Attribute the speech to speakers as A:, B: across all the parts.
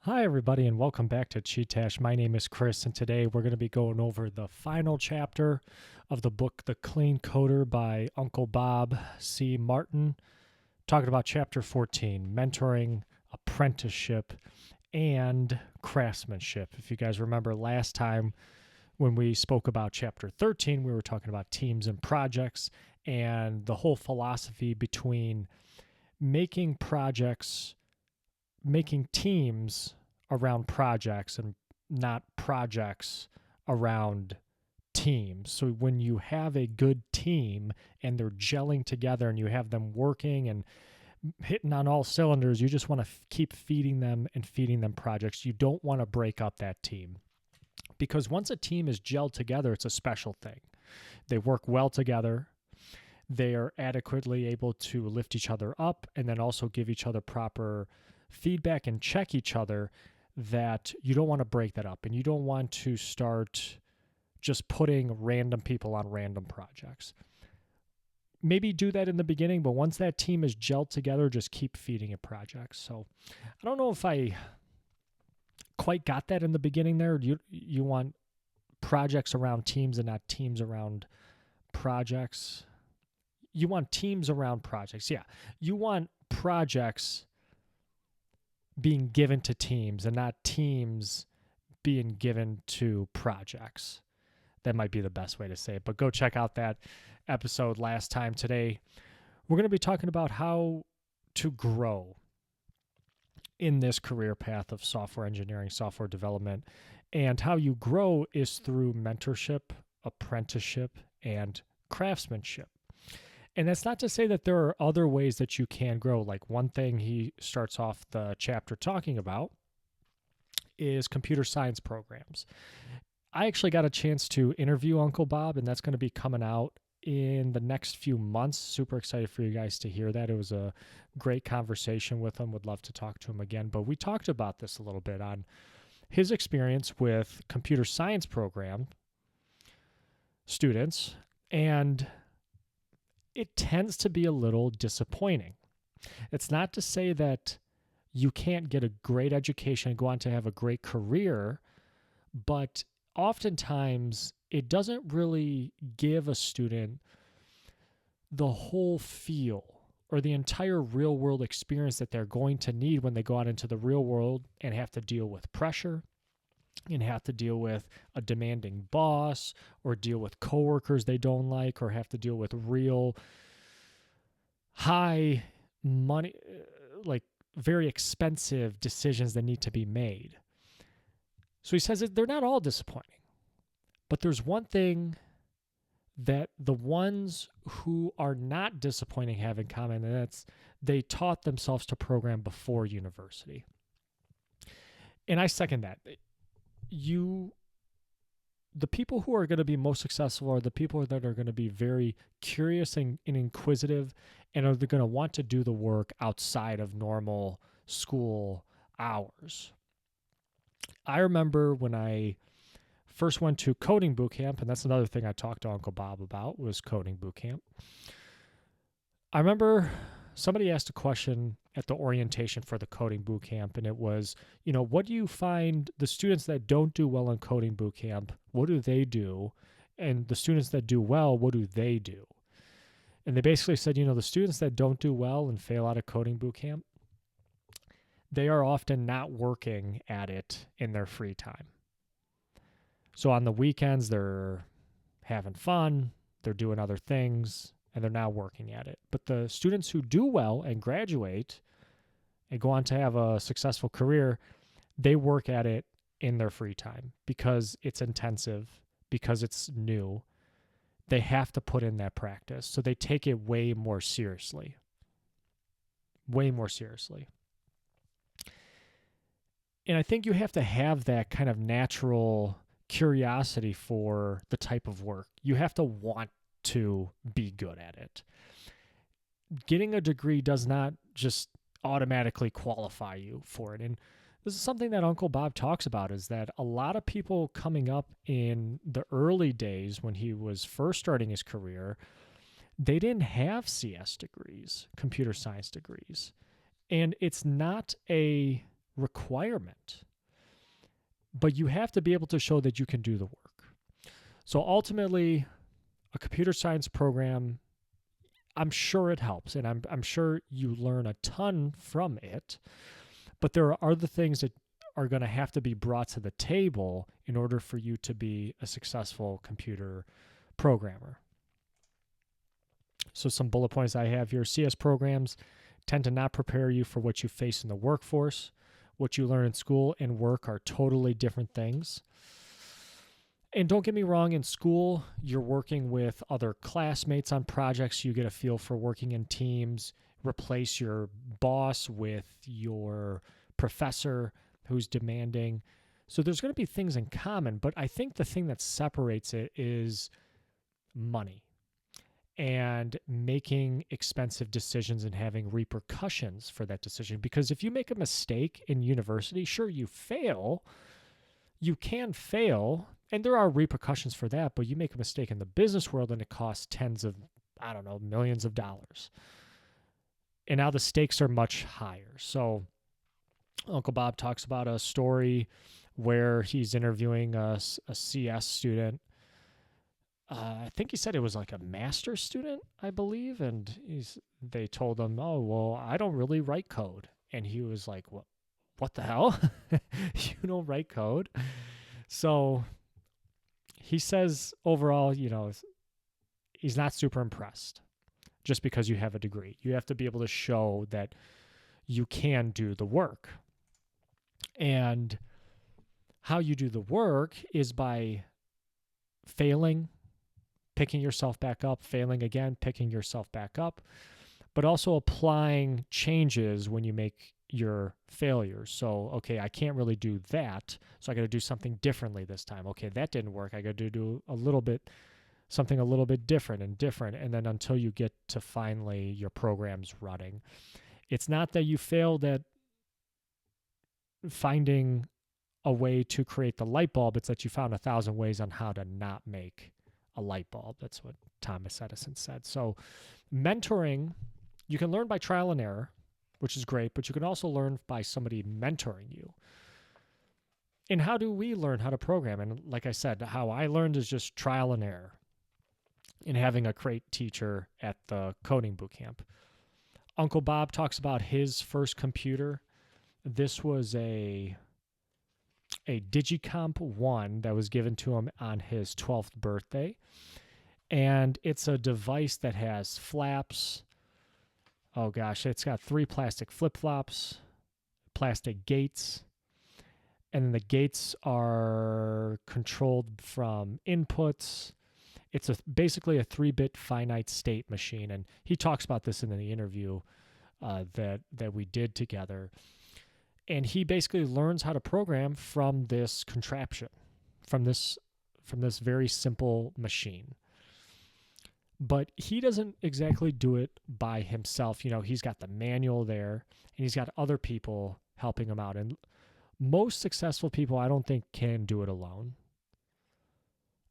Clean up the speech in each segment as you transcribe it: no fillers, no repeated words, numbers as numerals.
A: Hi, everybody, and welcome back to Chee-Tash. My name is Chris, and today we're going to be going over the final chapter of the book, The Clean Coder by Uncle Bob C. Martin, talking about chapter 14, mentoring, apprenticeship, and craftsmanship. If you guys remember last time when we spoke about chapter 13, we were talking about teams and projects and the whole philosophy between making projects making teams around projects and not projects around teams. So when you have a good team and they're gelling together and you have them working and hitting on all cylinders, you just want to keep feeding them projects. You don't want to break up that team. Because once a team is gelled together, it's a special thing. They work well together. They are adequately able to lift each other up and then also give each other proper feedback and check each other. That you don't want to break that up, and you don't want to start just putting random people on random projects. Maybe do that in the beginning, but once that team is gelled together, just keep feeding it projects. So I don't know if I quite got that in the beginning there. You want projects around teams and not teams around projects. You want teams around projects. Yeah. You want projects being given to teams and not teams being given to projects. That might be the best way to say it, but go check out that episode last time. Today, we're going to be talking about how to grow in this career path of software engineering, software development, and how you grow is through mentorship, apprenticeship, and craftsmanship. And that's not to say that there are other ways that you can grow. Like one thing he starts off the chapter talking about is computer science programs. I actually got a chance to interview Uncle Bob, and that's going to be coming out in the next few months. Super excited for you guys to hear that. It was a great conversation with him. Would love to talk to him again. But we talked about this a little bit on his experience with computer science program students, and it tends to be a little disappointing. It's not to say that you can't get a great education and go on to have a great career, but oftentimes it doesn't really give a student the whole feel or the entire real world experience that they're going to need when they go out into the real world and have to deal with pressure and have to deal with a demanding boss or deal with coworkers they don't like or have to deal with real high money, like very expensive decisions that need to be made. So he says that they're not all disappointing, but there's one thing that the ones who are not disappointing have in common, and that's they taught themselves to program before university. And I second that. The people who are going to be most successful are the people that are going to be very curious and inquisitive and are going to want to do the work outside of normal school hours. I remember when I first went to coding boot camp, and that's another thing I talked to Uncle Bob about was coding boot camp. I remember somebody asked a question at the orientation for the coding boot camp, and it was, what do you find the students that don't do well in coding boot camp, what do they do? And the students that do well, what do they do? And they basically said, the students that don't do well and fail out of coding boot camp, they are often not working at it in their free time. So on the weekends, they're having fun, they're doing other things, and they're now working at it. But the students who do well and graduate and go on to have a successful career, they work at it in their free time because it's intensive, because it's new. They have to put in that practice. So they take it way more seriously. Way more seriously. And I think you have to have that kind of natural curiosity for the type of work. You have to want to be good at it. Getting a degree does not just automatically qualify you for it. And this is something that Uncle Bob talks about, is that a lot of people coming up in the early days when he was first starting his career, they didn't have CS degrees, computer science degrees. And it's not a requirement. But you have to be able to show that you can do the work. So ultimately, a computer science program, I'm sure it helps, and I'm sure you learn a ton from it. But there are other things that are going to have to be brought to the table in order for you to be a successful computer programmer. So some bullet points I have here. CS programs tend to not prepare you for what you face in the workforce. What you learn in school and work are totally different things. And don't get me wrong, in school, you're working with other classmates on projects. You get a feel for working in teams. Replace your boss with your professor who's demanding. So there's going to be things in common, but I think the thing that separates it is money and making expensive decisions and having repercussions for that decision. Because if you make a mistake in university, sure, you fail. You can fail, and there are repercussions for that, but you make a mistake in the business world and it costs millions of dollars. And now the stakes are much higher. So Uncle Bob talks about a story where he's interviewing a CS student. I think he said it was like a master's student, I believe. And they told him, oh, well, I don't really write code. And he was like, what the hell? You don't write code? So he says overall, he's not super impressed just because you have a degree. You have to be able to show that you can do the work. And how you do the work is by failing, picking yourself back up, failing again, picking yourself back up, but also applying changes when you make your failures. So, okay, I can't really do that, so I got to do something differently this time. Okay, that didn't work. I got to do something a little bit different, and then until you get to finally your program's running. It's not that you failed at finding a way to create the light bulb, it's that you found 1,000 ways on how to not make a light bulb. That's what Thomas Edison said. So mentoring, you can learn by trial and error, which is great, but you can also learn by somebody mentoring you. And how do we learn how to program? And like I said, how I learned is just trial and error and having a great teacher at the coding bootcamp. Uncle Bob talks about his first computer. This was a Digicomp 1 that was given to him on his 12th birthday. And it's a device that has flaps. Oh gosh, it's got 3 plastic flip-flops, plastic gates, and then the gates are controlled from inputs. It's basically a 3-bit finite state machine, and he talks about this in the interview that we did together. And he basically learns how to program from this contraption, from this very simple machine. But he doesn't exactly do it by himself. He's got the manual there, and he's got other people helping him out. And most successful people, I don't think, can do it alone.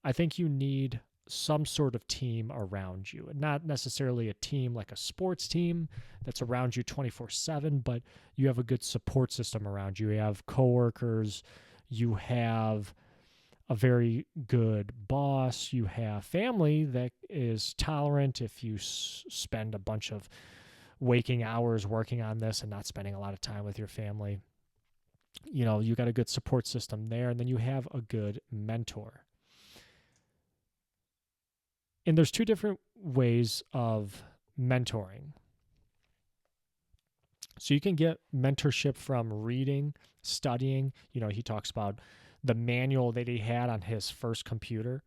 A: I think you need some sort of team around you, and not necessarily a team like a sports team that's around you 24/7, but you have a good support system around you. You have coworkers, you have a very good boss, you have family that is tolerant if you spend a bunch of waking hours working on this and not spending a lot of time with your family. You got a good support system there, and then you have a good mentor. And there's 2 different ways of mentoring. So you can get mentorship from reading, studying. He talks about the manual that he had on his first computer.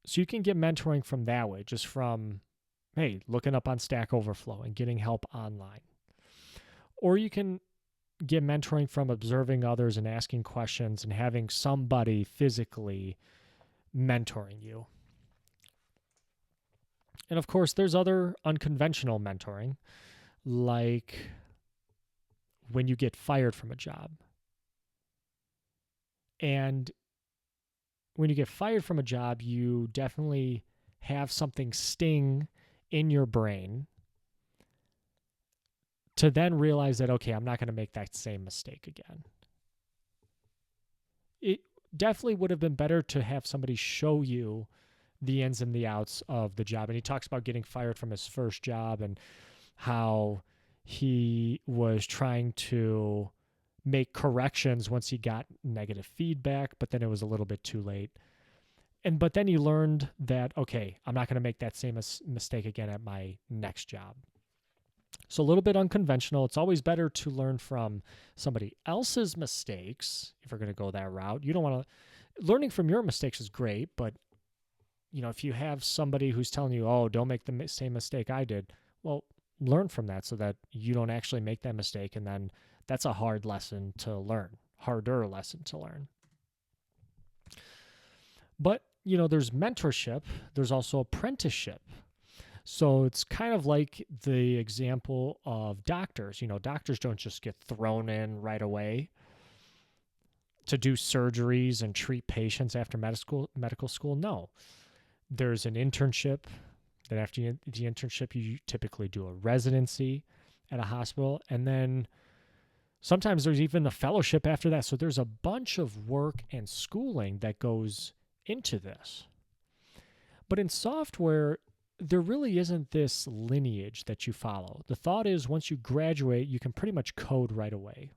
A: So you can get mentoring from that way, just from, hey, looking up on Stack Overflow and getting help online. Or you can get mentoring from observing others and asking questions and having somebody physically mentoring you. And of course, there's other unconventional mentoring, like when you get fired from a job. And when you get fired from a job, you definitely have something sting in your brain to then realize that, okay, I'm not going to make that same mistake again. It definitely would have been better to have somebody show you the ins and the outs of the job. And he talks about getting fired from his first job and how he was trying to make corrections once he got negative feedback, but then it was a little bit too late. But then he learned that, okay, I'm not going to make that same mistake again at my next job. So a little bit unconventional. It's always better to learn from somebody else's mistakes if you're going to go that route. You don't want to, learning from your mistakes is great, but if you have somebody who's telling you, oh, don't make the same mistake I did, well, learn from that so that you don't actually make that mistake. And then that's a hard lesson to learn, harder lesson to learn. But, there's mentorship. There's also apprenticeship. So it's kind of like the example of doctors. Doctors don't just get thrown in right away to do surgeries and treat patients after medical school. No. There's an internship. Then after the internship, you typically do a residency at a hospital. And then sometimes there's even a fellowship after that. So there's a bunch of work and schooling that goes into this. But in software, there really isn't this lineage that you follow. The thought is once you graduate, you can pretty much code right away.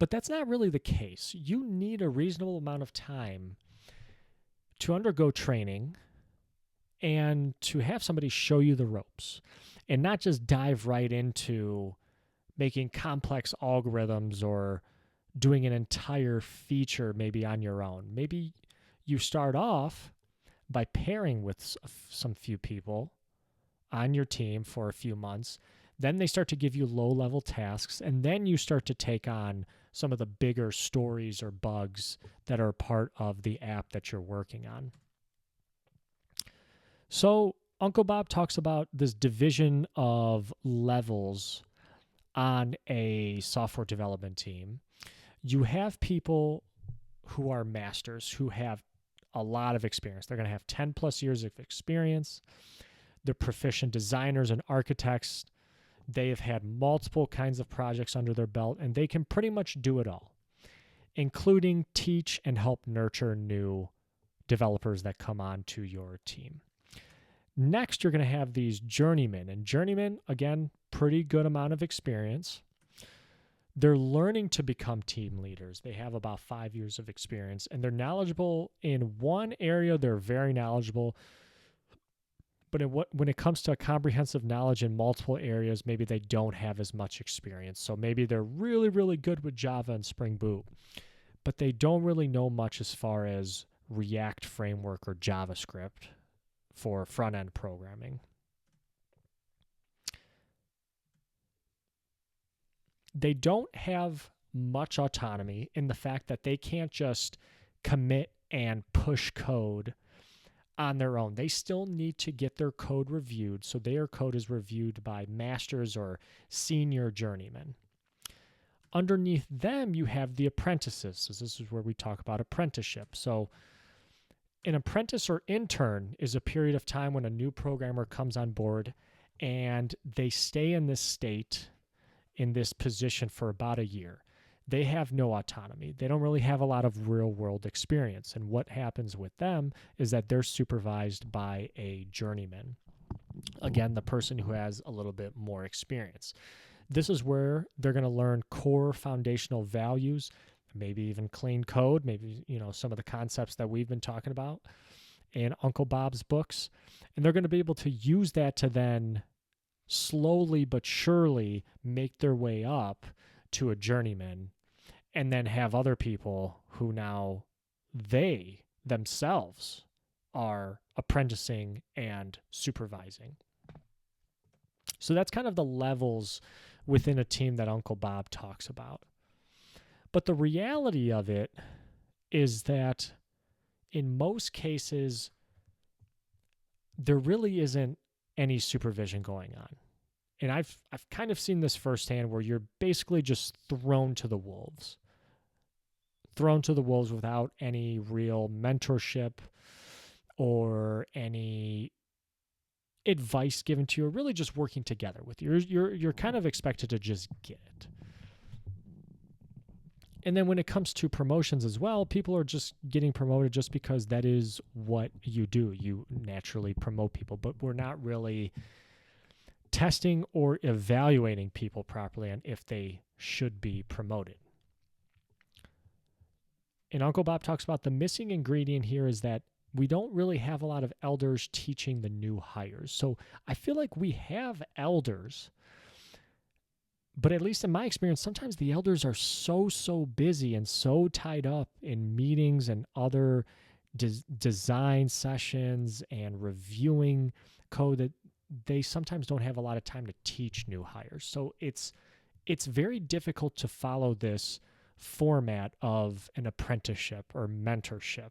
A: But that's not really the case. You need a reasonable amount of time to undergo training and to have somebody show you the ropes and not just dive right into making complex algorithms or doing an entire feature maybe on your own. Maybe you start off by pairing with some few people on your team for a few months. Then they start to give you low-level tasks, and then you start to take on some of the bigger stories or bugs that are part of the app that you're working on. So Uncle Bob talks about this division of levels on a software development team. You have people who are masters, who have a lot of experience. They're going to have 10 plus years of experience. They're proficient designers and architects. They have had multiple kinds of projects under their belt, and they can pretty much do it all, including teach and help nurture new developers that come onto your team. Next, you're going to have these journeymen. And journeymen, again, pretty good amount of experience. They're learning to become team leaders. They have about 5 years of experience, and they're knowledgeable in one area. They're very knowledgeable. But when it comes to comprehensive knowledge in multiple areas, maybe they don't have as much experience. So maybe they're really, really good with Java and Spring Boot, but they don't really know much as far as React framework or JavaScript for front-end programming. They don't have much autonomy in the fact that they can't just commit and push code on their own. They still need to get their code reviewed, so their code is reviewed by masters or senior journeymen. Underneath them, you have the apprentices. So this is where we talk about apprenticeship. So an apprentice or intern is a period of time when a new programmer comes on board and they stay in this state, in this position for about a year. They have no autonomy. They don't really have a lot of real-world experience. And what happens with them is that they're supervised by a journeyman. Again, the person who has a little bit more experience. This is where they're going to learn core foundational values, maybe even clean code, maybe some of the concepts that we've been talking about in Uncle Bob's books. And they're going to be able to use that to then slowly but surely make their way up to a journeyman, and then have other people who now they themselves are apprenticing and supervising. So that's kind of the levels within a team that Uncle Bob talks about. But the reality of it is that in most cases, there really isn't any supervision going on. And I've kind of seen this firsthand where you're basically just thrown to the wolves without any real mentorship or any advice given to you or really just working together with you. You're kind of expected to just get it. And then when it comes to promotions as well, people are just getting promoted just because that is what you do. You naturally promote people, but we're not really testing or evaluating people properly on if they should be promoted. And Uncle Bob talks about the missing ingredient here is that we don't really have a lot of elders teaching the new hires. So I feel like we have elders, but at least in my experience, sometimes the elders are so busy and so tied up in meetings and other design sessions and reviewing code that they sometimes don't have a lot of time to teach new hires. So it's very difficult to follow this format of an apprenticeship or mentorship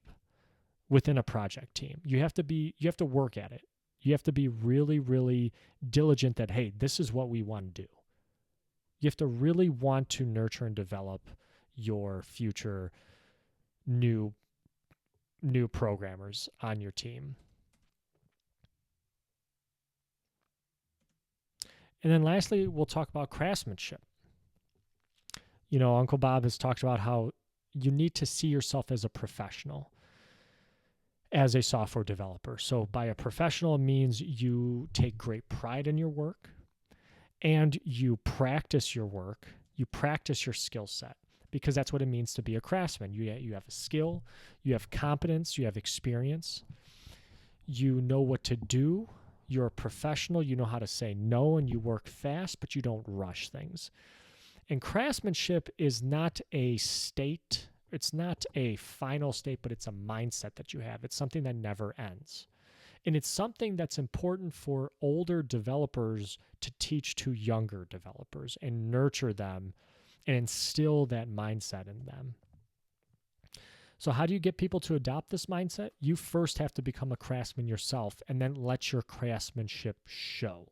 A: within a project team. You have to work at it. You have to be really, really diligent that, hey, this is what we want to do. You have to really want to nurture and develop your future new programmers on your team. And then lastly, we'll talk about craftsmanship. Uncle Bob has talked about how you need to see yourself as a professional, as a software developer. So by a professional, it means you take great pride in your work and you practice your work, you practice your skill set, because that's what it means to be a craftsman. You have a skill, you have competence, you have experience, you know what to do, you're a professional, you know how to say no, and you work fast, but you don't rush things. And craftsmanship is not a state, it's not a final state, but it's a mindset that you have. It's something that never ends. And it's something that's important for older developers to teach to younger developers and nurture them and instill that mindset in them. So how do you get people to adopt this mindset? You first have to become a craftsman yourself and then let your craftsmanship show.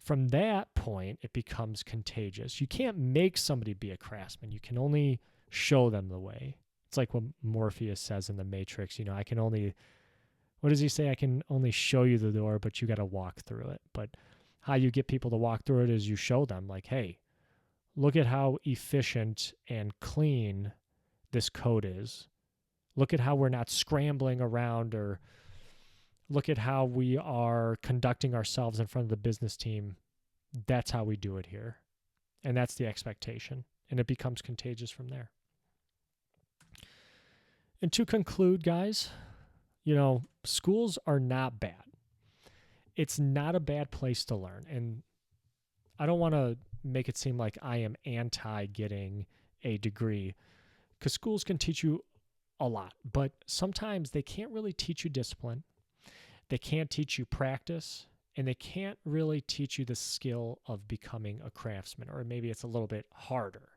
A: From that point, it becomes contagious. You can't make somebody be a craftsman. You can only show them the way. It's like what Morpheus says in The Matrix. I can only, what does he say? I can only show you the door, but you got to walk through it. But how you get people to walk through it is you show them like, hey, look at how efficient and clean this code is. Look at how we're not scrambling around, or look at how we are conducting ourselves in front of the business team. That's how we do it here. And that's the expectation. And it becomes contagious from there. And to conclude, guys, schools are not bad. It's not a bad place to learn. And I don't want to make it seem like I am anti getting a degree, because schools can teach you a lot, but sometimes they can't really teach you discipline. They can't teach you practice, and they can't really teach you the skill of becoming a craftsman, or maybe it's a little bit harder.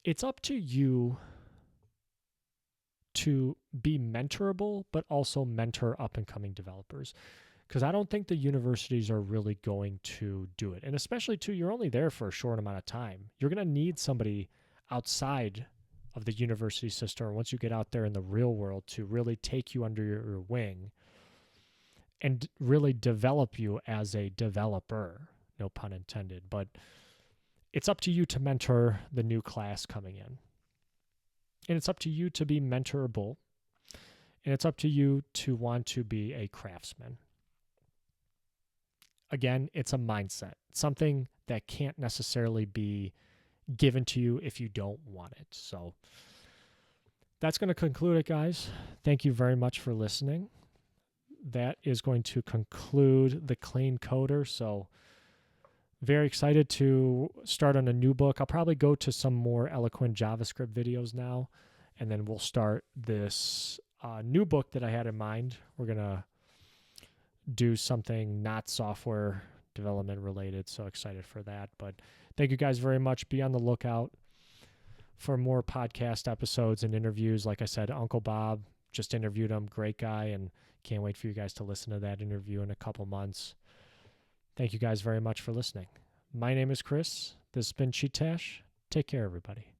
A: It's up to you to be mentorable, but also mentor up-and-coming developers, because I don't think the universities are really going to do it. And especially, too, you're only there for a short amount of time. You're going to need somebody outside of the university system, once you get out there in the real world, to really take you under your wing and really develop you as a developer, no pun intended. But it's up to you to mentor the new class coming in. And it's up to you to be mentorable. And it's up to you to want to be a craftsman. Again, it's a mindset, something that can't necessarily be given to you if you don't want it. So that's going to conclude it, guys. Thank you very much for listening. That is going to conclude the Clean Coder. So very excited to start on a new book. I'll probably go to some more eloquent JavaScript videos now, and then we'll start this new book that I had in mind. We're going to do something not software development related, so excited for that. But thank you guys very much. Be on the lookout for more podcast episodes and interviews. Like I said, Uncle Bob, just interviewed him. Great guy, and can't wait for you guys to listen to that interview in a couple months. Thank you guys very much for listening. My name is Chris. This has been Chee-Tash. Take care, everybody.